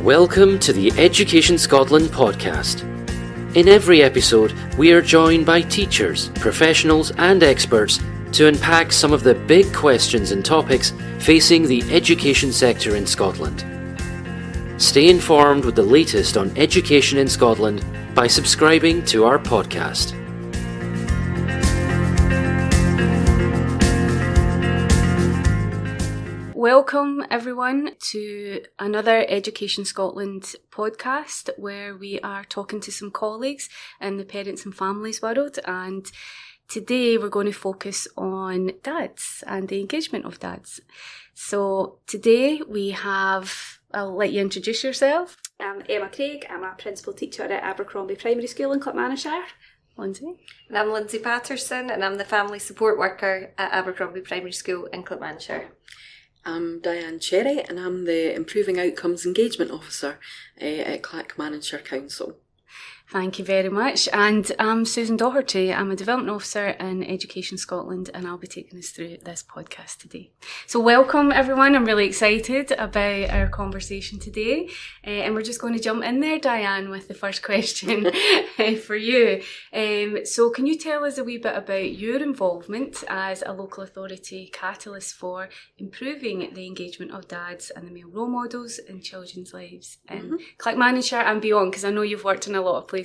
Welcome to the Education Scotland podcast. In every episode, we are joined by teachers, professionals and experts to unpack some of the big questions and topics facing the education sector in Scotland. Stay informed with the latest on education in Scotland by subscribing to our podcast. Welcome everyone to another Education Scotland podcast where we are talking to some colleagues in the parents and families world, and today we're going to focus on dads and the engagement of dads. So today we have, I'll let you introduce yourself. I'm Emma Craig, I'm a principal teacher at Abercrombie Primary School in Clackmannanshire. Lindsay. And I'm Lindsay Patterson and I'm the family support worker at Abercrombie Primary School in Clackmannanshire. I'm Diane Cherry and I'm the Improving Outcomes Engagement Officer at Clackmannanshire Council. Thank you very much. And I'm Susan Doherty. I'm a Development Officer in Education Scotland and I'll be taking us through this podcast today. So welcome everyone. I'm really excited about our conversation today. And we're just going to jump in there, Diane, with the first question for you. So can you tell us a wee bit about your involvement as a local authority catalyst for improving the engagement of dads and the male role models in children's lives in Clackmannanshire and beyond? Because I know you've worked in a lot of places.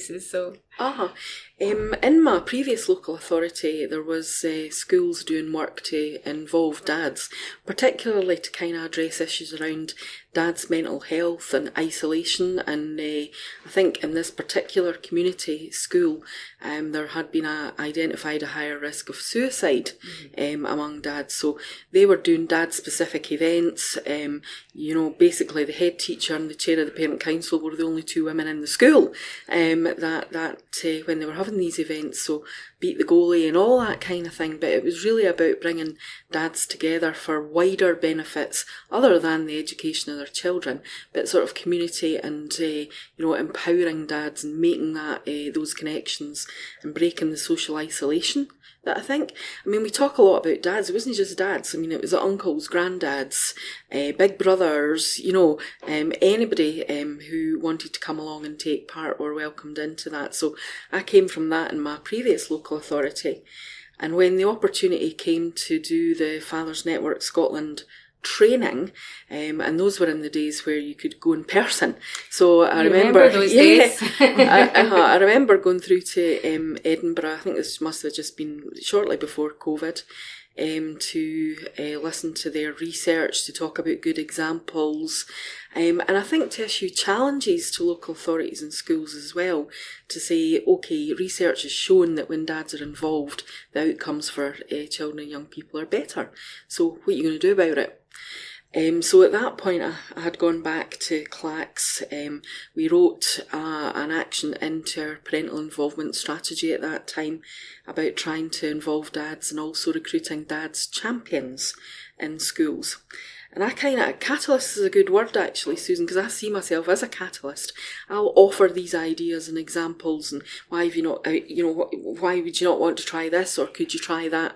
In my previous local authority, there was schools doing work to involve dads, particularly to kind of address issues around dads' mental health and isolation. And I think in this particular community school, there had been identified a higher risk of suicide among dads. So they were doing dad-specific events. Basically the head teacher and the chair of the parent council were the only two women in the school when they were having these events. So beat the goalie and all that kind of thing. But it was really about bringing dads together for wider benefits other than the education of their children, but sort of community and empowering dads and making that those connections and breaking the social isolation. That I think, we talk a lot about dads. It wasn't just dads. It was uncles, granddads, big brothers, anybody who wanted to come along and take part were welcomed into that. So I came from that in my previous local authority. And when the opportunity came to do the Fathers Network Scotland training, and those were in the days where you could go in person. So I remember those days. I remember going through to Edinburgh. I think this must have just been shortly before COVID. To listen to their research, to talk about good examples, and I think to issue challenges to local authorities and schools as well, to say, okay, research has shown that when dads are involved, the outcomes for children and young people are better. So what are you going to do about it? So at that point, I had gone back to Clacks. We wrote an action into our parental involvement strategy at that time about trying to involve dads and also recruiting dads champions in schools. And catalyst is a good word actually, Susan, because I see myself as a catalyst. I'll offer these ideas and examples and why have you not, why would you not want to try this or could you try that?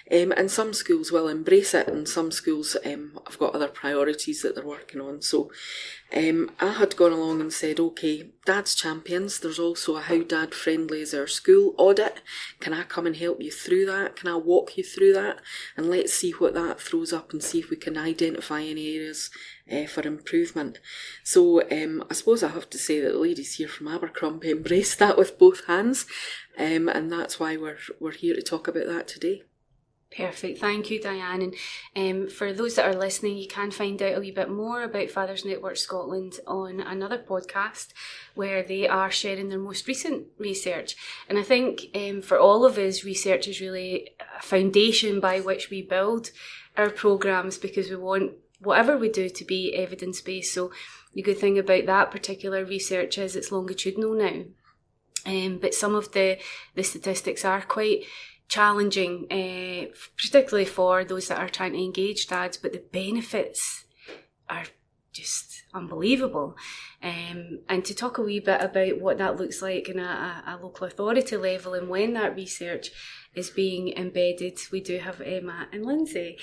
And some schools will embrace it and some schools have got other priorities that they're working on. So I had gone along and said, okay, Dad's Champions, there's also a How Dad Friendly is Our School audit. Can I come and help you through that? Can I walk you through that? And let's see what that throws up and see if we can identify any areas for improvement. So I suppose I have to say that the ladies here from Abercrombie embraced that with both hands, and that's why we're here to talk about that today. Perfect. Thank you, Diane. And for those that are listening, you can find out a wee bit more about Fathers Network Scotland on another podcast where they are sharing their most recent research. And I think for all of us, research is really a foundation by which we build our programmes because we want whatever we do to be evidence-based. So the good thing about that particular research is it's longitudinal now. But some of the statistics are quite challenging, particularly for those that are trying to engage dads, but the benefits are just unbelievable. And to talk a wee bit about what that looks like in a local authority level and when that research is being embedded, we do have Matt and Lindsay.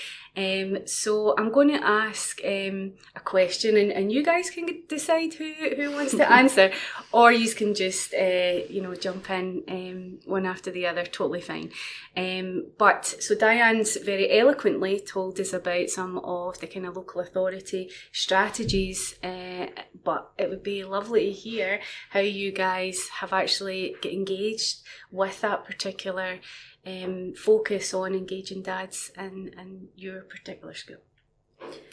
So I'm going to ask a question, and you guys can decide who wants to answer, or you can just jump in one after the other, totally fine. But so Diane's very eloquently told us about some of the kind of local authority strategies, but it would be lovely to hear how you guys have actually get engaged with that particular focus on engaging dads in your particular school.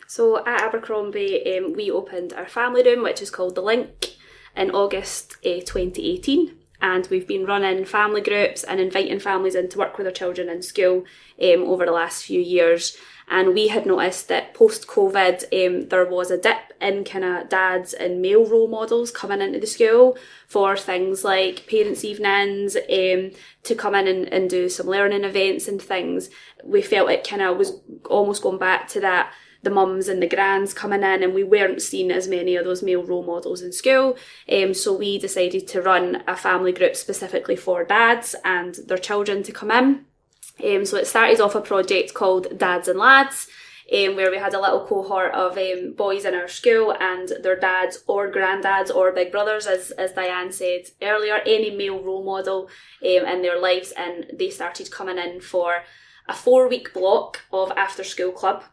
So at Abercrombie, we opened our family room, which is called The Link, in August 2018. And we've been running family groups and inviting families in to work with their children in school over the last few years. And we had noticed that post-COVID, there was a dip in kind of dads and male role models coming into the school for things like parents' evenings, to come in and do some learning events and things. We felt it kind of was almost going back to that, the mums and the grands coming in, and we weren't seeing as many of those male role models in school. So we decided to run a family group specifically for dads and their children to come in. So it started off a project called Dads and Lads, where we had a little cohort of boys in our school and their dads or granddads or big brothers, as Diane said earlier, any male role model in their lives, and they started coming in for a 4-week block of after school club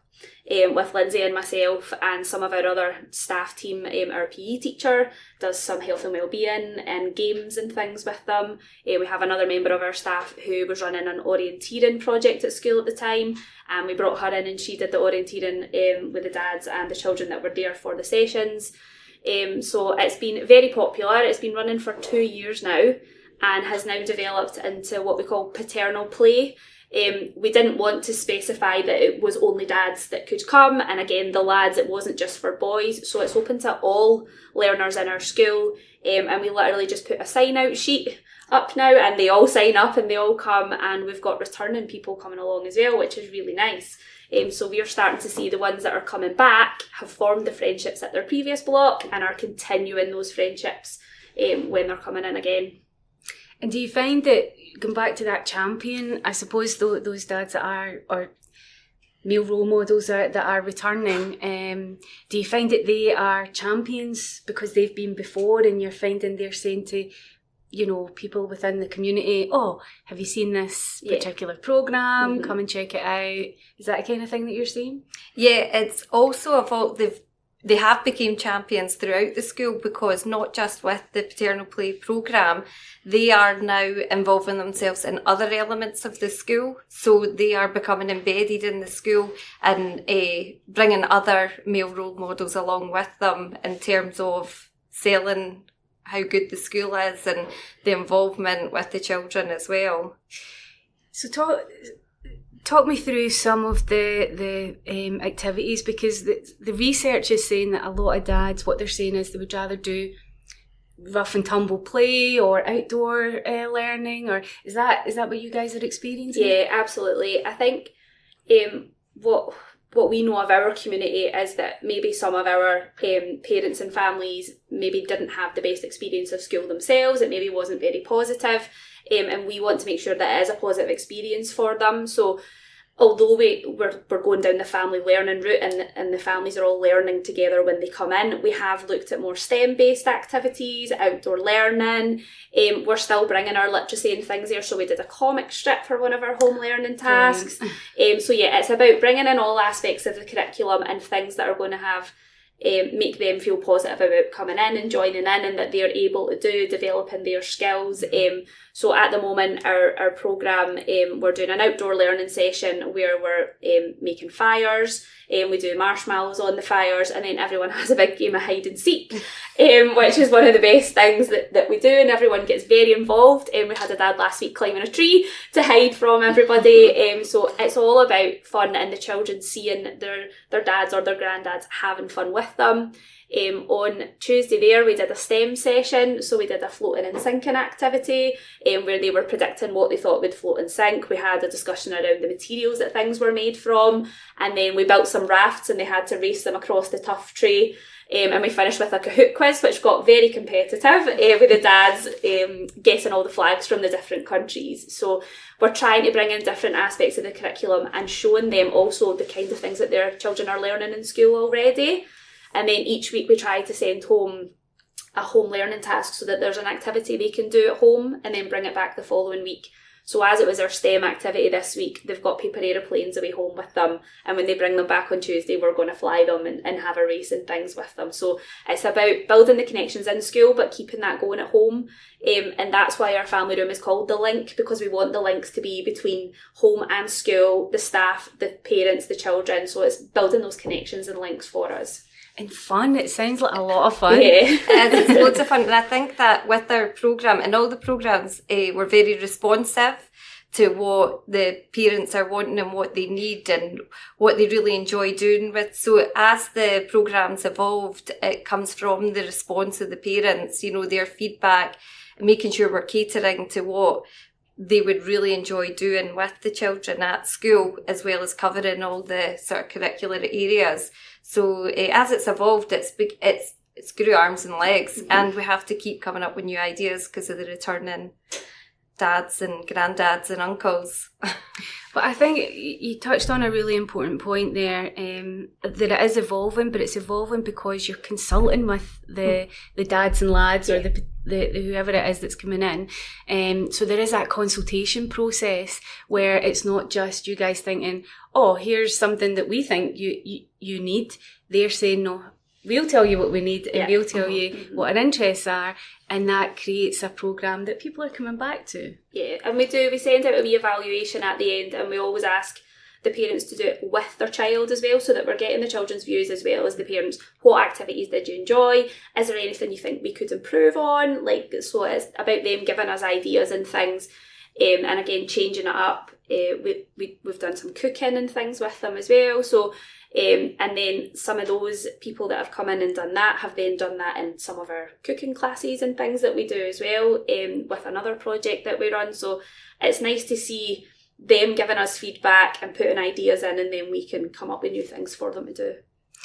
with Lindsay and myself and some of our other staff team. Our PE teacher does some health and wellbeing and games and things with them. We have another member of our staff who was running an orienteering project at school at the time, and we brought her in and she did the orienteering with the dads and the children that were there for the sessions. So it's been very popular. It's been running for 2 years now and has now developed into what we call paternal play. We didn't want to specify that it was only dads that could come, and again, the lads, it wasn't just for boys, so it's open to all learners in our school, and we literally just put a sign out sheet up now and they all sign up and they all come, and we've got returning people coming along as well, which is really nice. So we're starting to see the ones that are coming back have formed the friendships at their previous block and are continuing those friendships when they're coming in again. And do you find that, going back to that champion, I suppose those dads that are, or male role models that are returning, do you find that they are champions because they've been before, and you're finding they're saying to, people within the community, oh, have you seen this particular programme? Mm-hmm. Come and check it out. Is that the kind of thing that you're seeing? Yeah, it's also about they have become champions throughout the school, because not just with the paternal play programme, they are now involving themselves in other elements of the school. So they are becoming embedded in the school and bringing other male role models along with them in terms of selling how good the school is and the involvement with the children as well. So talk me through some of the activities, because the research is saying that a lot of dads, what they're saying is they would rather do rough and tumble play or outdoor learning, or is that what you guys are experiencing? Yeah, absolutely. I think what we know of our community is that maybe some of our parents and families maybe didn't have the best experience of school themselves. It maybe wasn't very positive. And we want to make sure that it is a positive experience for them. So although we're going down the family learning route and the families are all learning together when they come in, we have looked at more STEM-based activities, outdoor learning. We're still bringing our literacy and things there. So we did a comic strip for one of our home learning tasks. So yeah, it's about bringing in all aspects of the curriculum and things that are going to have make them feel positive about coming in and joining in, and that they're able to do, developing their skills. So at the moment, our programme, we're doing an outdoor learning session where we're making fires. We do marshmallows on the fires, and then everyone has a big game of hide and seek, which is one of the best things that we do, and everyone gets very involved. We had a dad last week climbing a tree to hide from everybody. So it's all about fun and the children seeing their dads or their granddads having fun with them. On Tuesday there we did a STEM session, so we did a floating and sinking activity where they were predicting what they thought would float and sink. We had a discussion around the materials that things were made from, and then we built some rafts and they had to race them across the Tough Tray. And we finished with a Kahoot quiz, which got very competitive, with the dads guessing all the flags from the different countries. So we're trying to bring in different aspects of the curriculum and showing them also the kind of things that their children are learning in school already. And then each week we try to send home a home learning task so that there's an activity they can do at home and then bring it back the following week. So as it was our STEM activity this week, they've got paper aeroplanes away home with them, and when they bring them back on Tuesday, we're going to fly them and have a race and things with them. So it's about building the connections in school but keeping that going at home, and that's why our family room is called The Link, because we want the links to be between home and school, the staff, the parents, the children. So it's building those connections and links for us. And fun. It sounds like a lot of fun. Yeah. It's loads of fun, and I think that with our programme, and all the programmes were very responsive to what the parents are wanting and what they need and what they really enjoy doing with. So as the programmes evolved, it comes from the response of the parents, their feedback, making sure we're catering to what they would really enjoy doing with the children at school, as well as covering all the sort of curricular areas. So as it's evolved, it's grew arms and legs, and we have to keep coming up with new ideas because of the returning dads and granddads and uncles. But I think you touched on a really important point there, that it is evolving, but it's evolving because you're consulting with the dads and lads or the whoever it is that's coming in. So there is that consultation process where it's not just you guys thinking, oh, here's something that we think you need. They're saying, no, we'll tell you what we need and we'll tell you what our interests are, and that creates a programme that people are coming back to. Yeah, and we send out a wee evaluation at the end, and we always ask the parents to do it with their child as well, so that we're getting the children's views as well as the parents. What activities did you enjoy? Is there anything you think we could improve on? So it's about them giving us ideas and things, and again, changing it up. We've done some cooking and things with them as well. So and then some of those people that have come in and done that have then done that in some of our cooking classes and things that we do as well, with another project that we run. So it's nice to see them giving us feedback and putting ideas in, and then we can come up with new things for them to do.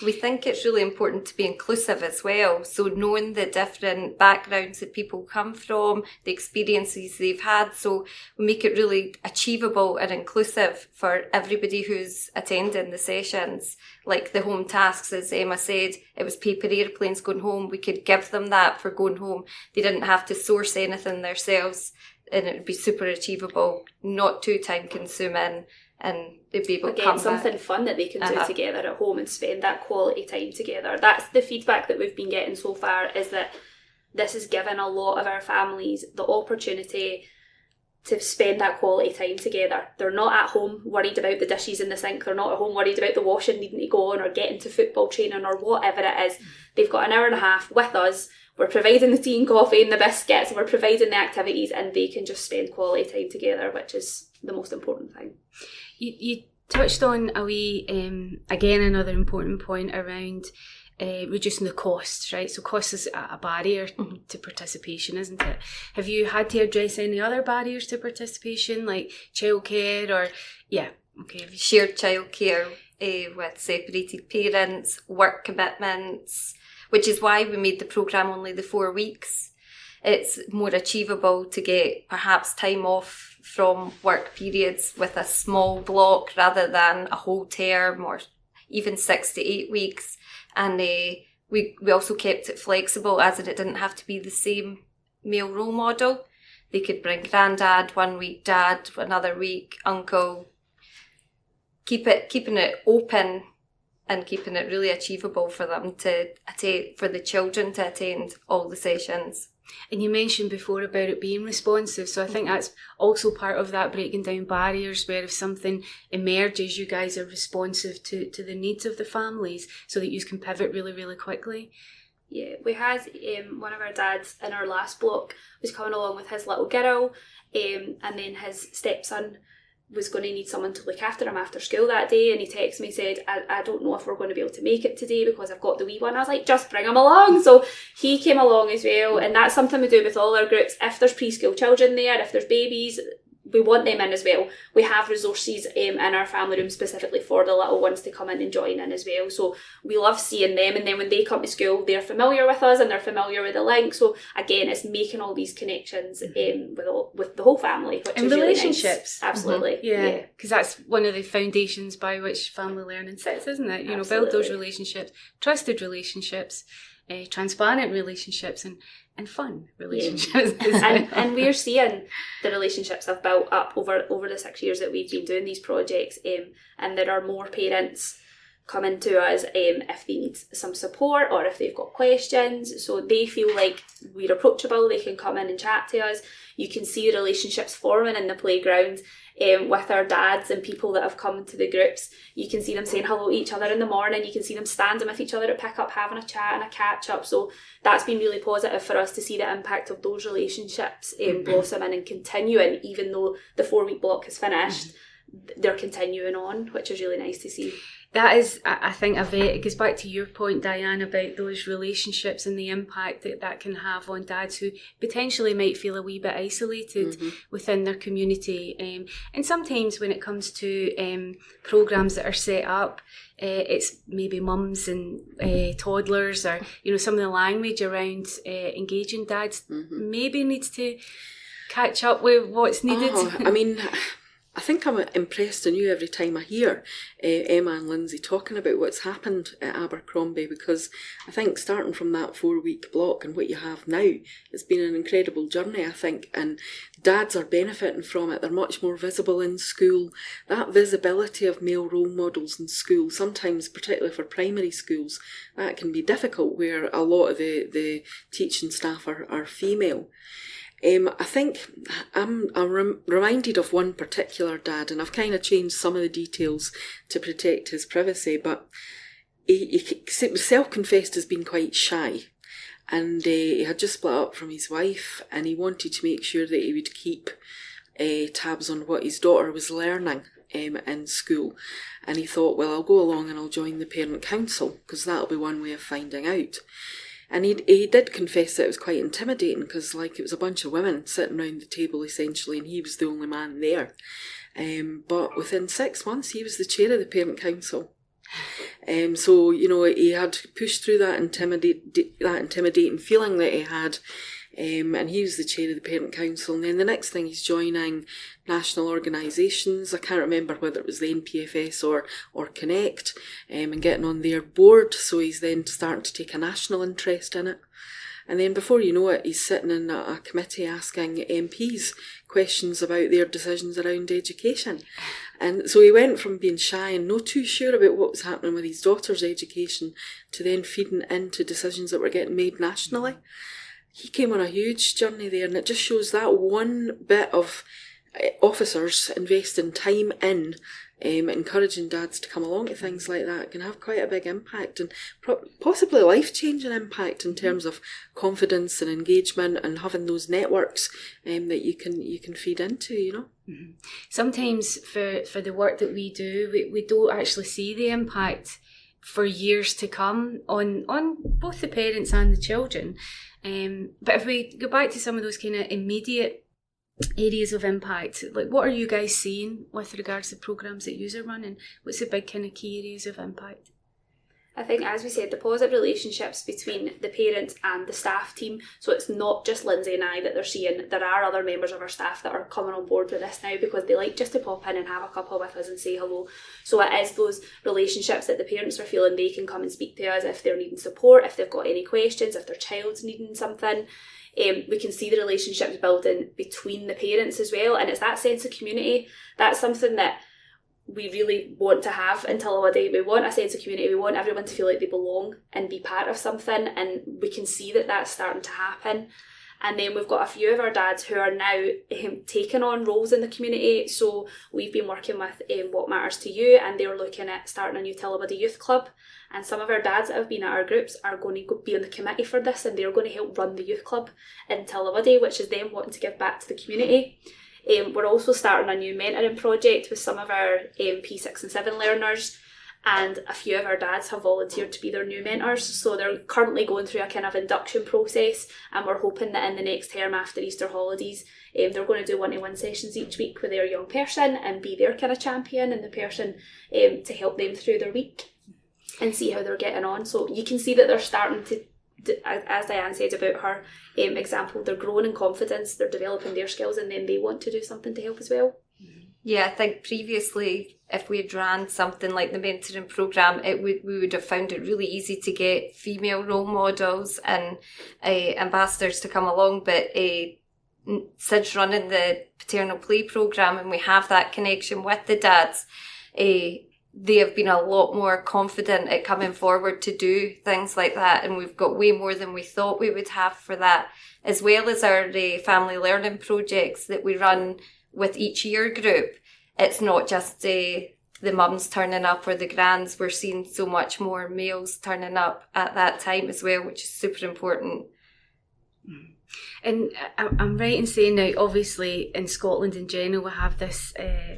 We think it's really important to be inclusive as well. So knowing the different backgrounds that people come from, the experiences they've had, so we make it really achievable and inclusive for everybody who's attending the sessions. Like the home tasks, as Emma said, it was paper airplanes going home. We could give them that for going home. They didn't have to source anything themselves, and it would be super achievable, not too time consuming, and they'd be able to come something back. Fun that they can do together at home and spend that quality time together. That's the feedback that we've been getting so far, is that this has given a lot of our families the opportunity to spend that quality time together. They're not at home worried about the dishes in the sink. They're not at home worried about the washing needing to go on or getting to football training or whatever it is. They've got an hour and a half with us. We're providing the tea and coffee and the biscuits, and we're providing the activities, and they can just spend quality time together, which is the most important thing. You touched on a wee, again, another important point around reducing the costs, right? So cost is a barrier to participation, isn't it? Have you had to address any other barriers to participation, like childcare or, shared childcare with separated parents, work commitments, which is why we made the programme only the 4 weeks. It's more achievable to get perhaps time off from work periods with a small block rather than a whole term or even 6 to 8 weeks. And we also kept it flexible, as in it didn't have to be the same male role model. They could bring granddad 1 week, dad another week, uncle. Keeping it open and keeping it really achievable for them to attend, for the children to attend all the sessions. And you mentioned before about it being responsive, so I think that's also part of that, breaking down barriers, where if something emerges, you guys are responsive to the needs of the families so that you can pivot really, really quickly. Yeah, we had one of our dads in our last block was coming along with his little girl, and then his stepson was going to need someone to look after him after school that day, and he texted me, said, I don't know if we're going to be able to make it today because I've got the wee one. I was like, just bring him along. So he came along as well, and that's something we do with all our groups. If there's preschool children there, if there's babies, we want them in as well. We have resources in our family room specifically for the little ones to come in and join in as well. So we love seeing them, and then when they come to school, they're familiar with us and they're familiar with the link. So again, it's making all these connections with the whole family, which and is relationships. Really nice. Absolutely, yeah, because that's one of the foundations by which family learning sits, isn't it? You know, build those relationships, trusted relationships, transparent relationships, and fun relationships. Yeah. and we're seeing the relationships have built up over the 6 years that we've been doing these projects, and there are more parents coming to us if they need some support or if they've got questions, so they feel like we're approachable. They can come in and chat to us. You can see the relationships forming in the playground with our dads and people that have come to the groups. You can see them saying hello to each other in the morning. You can see them standing with each other at pick up, having a chat and a catch up. So that's been really positive for us to see the impact of those relationships blossoming and continuing, even though the 4-week block has finished. They're continuing on, which is really nice to see. That is, I think, it goes back to your point, Diane, about those relationships and the impact that can have on dads who potentially might feel a wee bit isolated within their community. And sometimes when it comes to programmes that are set up, it's maybe mums and toddlers, or some of the language around engaging dads maybe needs to catch up with what's needed. I think I'm impressed anew every time I hear Emma and Lindsay talking about what's happened at Abercrombie, because I think starting from that 4-week block and what you have now, it's been an incredible journey, I think, and dads are benefiting from it. They're much more visible in school. That visibility of male role models in school, sometimes particularly for primary schools, that can be difficult where a lot of the teaching staff are female. I think I'm reminded of one particular dad, and I've kind of changed some of the details to protect his privacy, but he self-confessed as being quite shy, and he had just split up from his wife, and he wanted to make sure that he would keep tabs on what his daughter was learning in school, and he thought, well, I'll go along and I'll join the parent council, because that'll be one way of finding out. And he did confess that it was quite intimidating, because it was a bunch of women sitting around the table essentially, and he was the only man there. But within 6 months, he was the chair of the parent council. So he had pushed through that intimidating feeling that he had, and he was the chair of the parent council. And then the next thing, he's joining national organisations. I can't remember whether it was the NPFS or Connect, and getting on their board. So he's then starting to take a national interest in it. And then before you know it, he's sitting in a committee asking MPs questions about their decisions around education. And so he went from being shy and not too sure about what was happening with his daughter's education to then feeding into decisions that were getting made nationally. He came on a huge journey there, and it just shows that one bit of officers investing time in encouraging dads to come along to things like that can have quite a big impact, and possibly a life-changing impact in terms of confidence and engagement and having those networks that you can feed into, Sometimes for the work that we do, we don't actually see the impact for years to come on both the parents and the children. But if we go back to some of those kind of immediate areas of impact, what are you guys seeing with regards to programmes that you are running? What's the big kind of key areas of impact? I think, as we said, the positive relationships between the parents and the staff team. So it's not just Lindsay and I that they're seeing. There are other members of our staff that are coming on board with this now because they like just to pop in and have a cuppa with us and say hello. So it is those relationships that the parents are feeling they can come and speak to us if they're needing support, if they've got any questions, if their child's needing something. We can see the relationships building between the parents as well. And it's that sense of community. That's something that we really want to have in Tillawaddy. We want a sense of community. We want everyone to feel like they belong and be part of something, and we can see that that's starting to happen. And then we've got a few of our dads who are now taking on roles in the community. So we've been working with What Matters to You, and they're looking at starting a new Tillawaddy Youth Club. And some of our dads that have been at our groups are going to be on the committee for this, and they're going to help run the youth club in Tillawaddy, which is them wanting to give back to the community. We're also starting a new mentoring project with some of our P6 and 7 learners, and a few of our dads have volunteered to be their new mentors. So they're currently going through a kind of induction process, and we're hoping that in the next term after Easter holidays, they're going to do one-to-one sessions each week with their young person and be their kind of champion and the person to help them through their week and see how they're getting on. So you can see that they're starting to, as Diane said about her example, they're growing in confidence, they're developing their skills, and then they want to do something to help as well. Yeah, I think previously, if we had ran something like the mentoring programme, we would have found it really easy to get female role models and ambassadors to come along. But since running the Paternal Play programme, and we have that connection with the dads, they have been a lot more confident at coming forward to do things like that. And we've got way more than we thought we would have for that, as well as our family learning projects that we run with each year group. It's not just the mums turning up or the grands. We're seeing so much more males turning up at that time as well, which is super important. And I'm right in saying now, obviously in Scotland in general, we have this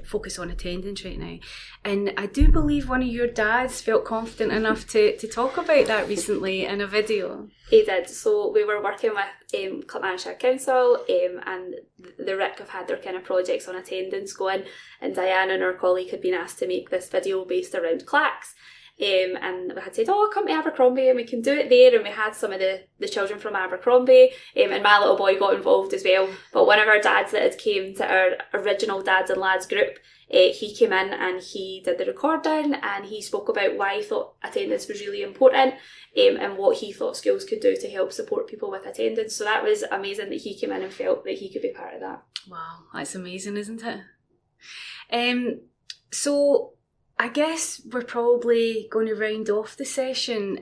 focus on attendance right now. And I do believe one of your dads felt confident enough to talk about that recently in a video. He did. So we were working with Clackmannanshire Council, and the RIC have had their kind of projects on attendance going, and Diane and her colleague had been asked to make this video based around clacks. And we had said, come to Abercrombie and we can do it there, and we had some of the children from Abercrombie, and my little boy got involved as well. But one of our dads that had came to our original Dads and Lads group, he came in and he did the recording, and he spoke about why he thought attendance was really important, and what he thought schools could do to help support people with attendance. So that was amazing that he came in and felt that he could be part of that. Wow, that's amazing, isn't it? So I guess we're probably going to round off the session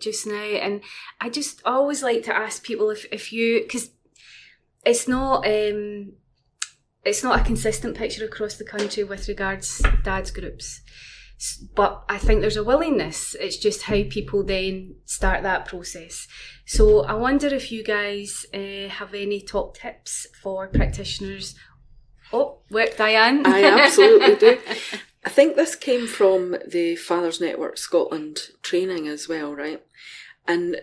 just now, and I always like to ask people if you, because it's not a consistent picture across the country with regards dads groups, but I think there's a willingness. It's just how people then start that process. So I wonder if you guys have any top tips for practitioners. Diane? I absolutely do. I think this came from the Fathers Network Scotland training as well, right? And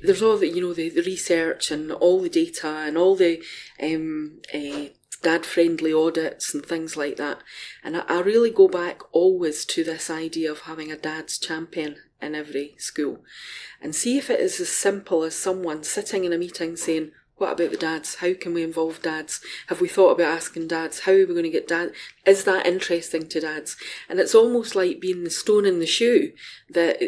there's all the, the research and all the data and all the dad-friendly audits and things like that. And I really go back always to this idea of having a dad's champion in every school. And see if it is as simple as someone sitting in a meeting saying, what about the dads? How can we involve dads? Have we thought about asking dads? How are we going to get dads? Is that interesting to dads? And it's almost like being the stone in the shoe that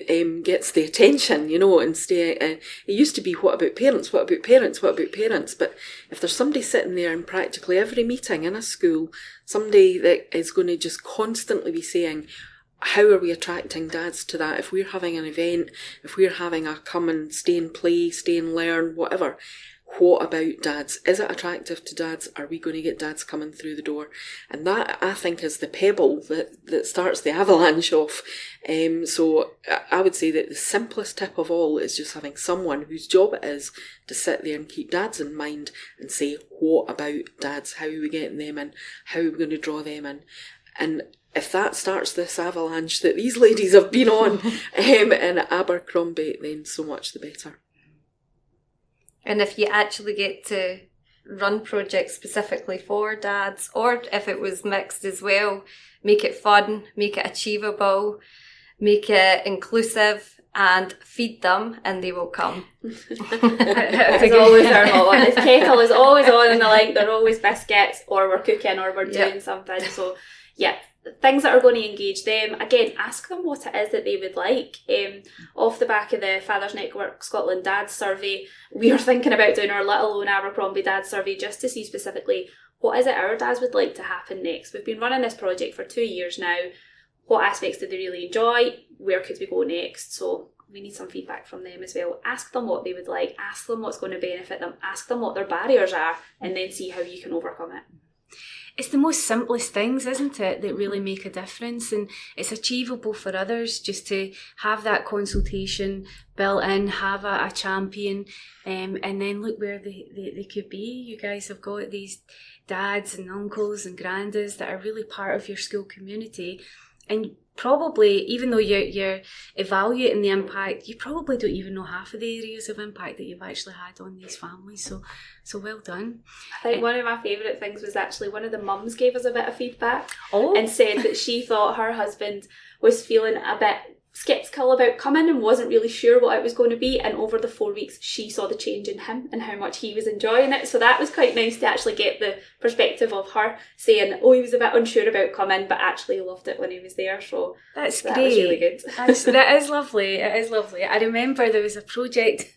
gets the attention, and stay. It used to be, what about parents? What about parents? What about parents? But if there's somebody sitting there in practically every meeting in a school, somebody that is going to just constantly be saying, how are we attracting dads to that? If we're having an event, if we're having a come and stay and play, stay and learn, whatever, what about dads? Is it attractive to dads? Are we going to get dads coming through the door? And that, I think, is the pebble that starts the avalanche off. So I would say that the simplest tip of all is just having someone whose job it is to sit there and keep dads in mind and say, what about dads? How are we getting them in? How are we going to draw them in? And if that starts this avalanche that these ladies have been on in Abercrombie, then so much the better. And if you actually get to run projects specifically for dads, or if it was mixed as well, make it fun, make it achievable, make it inclusive, and feed them, and they will come. It's always our motto. The kettle is always on in the link. They're always biscuits, or we're cooking, or we're doing something. So, yeah. Things that are going to engage them. Again, ask them what it is that they would like. Off the back of the Fathers Network Scotland Dads Survey, we are thinking about doing our little own Abercrombie Dads Survey just to see specifically what is it our dads would like to happen next. We've been running this project for 2 years now. What aspects did they really enjoy? Where could we go next? So we need some feedback from them as well. Ask them what they would like. Ask them what's going to benefit them. Ask them what their barriers are, and then see how you can overcome it. it's the most simplest things, isn't it, that really make a difference, and it's achievable for others just to have that consultation built in, have a champion, and then look where they could be. You guys have got these dads and uncles and grandads that are really part of your school community, and probably, even though you're evaluating the impact, you probably don't even know half of the areas of impact that you've actually had on these families. So well done. I think one of my favourite things was actually one of the mums gave us a bit of feedback Oh. and said that she thought her husband was feeling a bit sceptical about coming and wasn't really sure what it was going to be, and over the 4 weeks she saw the change in him and how much he was enjoying it. So that was quite nice to actually get the perspective of her saying, oh, he was a bit unsure about coming but actually loved it when he was there. So That's that great. was really good. That is lovely. It is lovely. I remember there was a project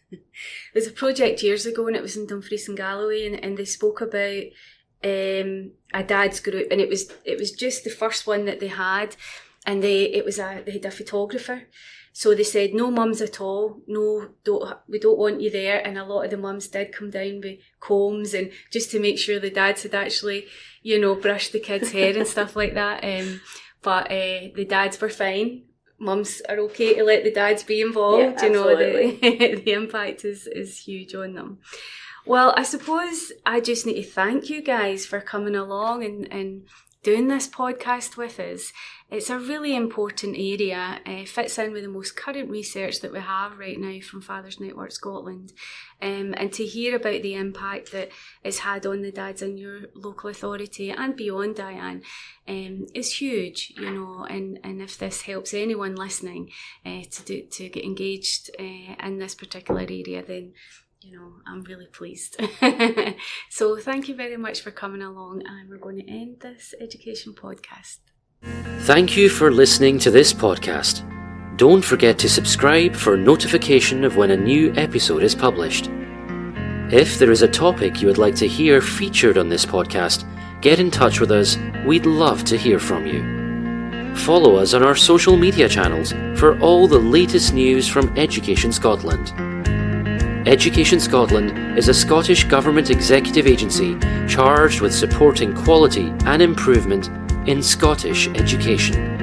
years ago, and it was in Dumfries and Galloway, and they spoke about a dad's group, and it was just the first one that they had. And they had a photographer. So they said, no mums at all. No, we don't want you there. And a lot of the mums did come down with combs, and just to make sure the dads had actually, brushed the kids' hair and stuff like that. But the dads were fine. Mums are okay to let the dads be involved. Yeah, absolutely. The impact is huge on them. Well, I suppose I just need to thank you guys for coming along and doing this podcast with us. It's a really important area. It fits in with the most current research that we have right now from Fathers Network Scotland. And to hear about the impact that it's had on the dads in your local authority and beyond, Diane, is huge, and if this helps anyone listening to get engaged in this particular area, then I'm really pleased. So thank you very much for coming along, and we're going to end this education podcast. Thank you for listening to this podcast. Don't forget to subscribe for notification of when a new episode is published. If there is a topic you would like to hear featured on this podcast, get in touch with us. We'd love to hear from you. Follow us on our social media channels for all the latest news from Education Scotland. Education Scotland is a Scottish Government executive agency charged with supporting quality and improvement in Scottish education.